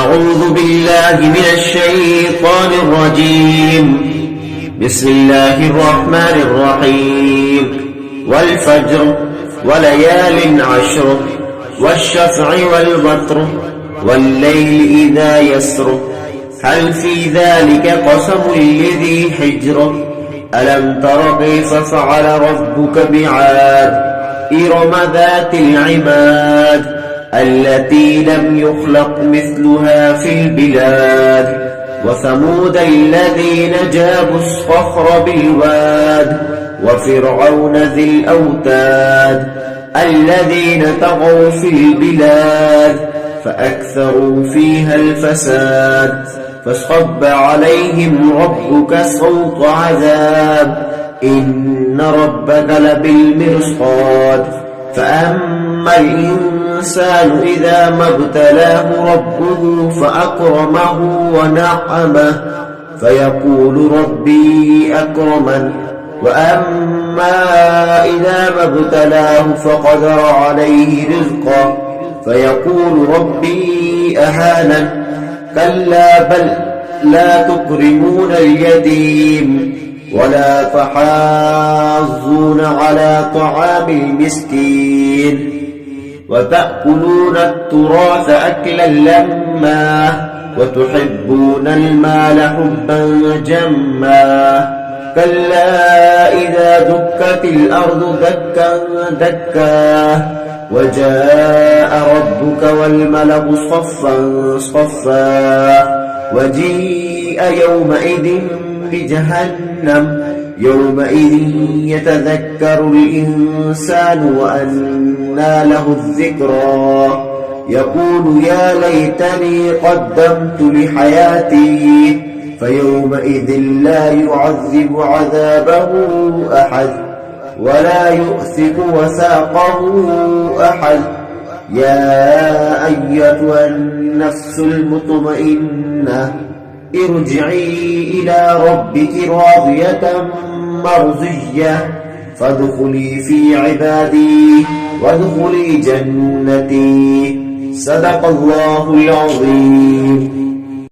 أعوذ بالله من الشيطان الرجيم. بسم الله الرحمن الرحيم. والفجر وليال عشر والشفع والوتر والليل إذا يسر هل في ذلك قسم لذي حجر ألم تر كيف فعل ربك بعاد إرم ذات العماد التي لم يخلق مثلها في البلاد وثمود الذين جابوا الصخر بالواد وفرعون ذي الأوتاد الذين طغوا في البلاد فأكثروا فيها الفساد فصب عليهم ربك صوت عذاب إن ربك لبالمرصاد فأما الإنسان إذا ما ابتلاه ربه فأكرمه ونعمه فيقول ربي أكرمن وأما إذا ما ابتلاه فقدر عليه رزقه فيقول ربي أهانن كلا بل لا تكرمون اليتيم ولا تحاضون على طعام المسكين وتأكلون التراث أكلا لما وتحبون المال حبا جما كلا إذا دكت الأرض دكا دكا وجاء ربك والملك صفا صفا وجيء يومئذ بجهنم يومئذ يتذكر الإنسان وأنى له الذكرى يقول يا ليتني قدمت لحياتي فيومئذ لا يعذب عذابه أحد ولا يؤثق وثاقه أحد يا أيتها النفس المطمئنة ارجعي إلى ربك راضية مرضية فادخلي في عبادي وادخلي جنتي صدق الله العظيم.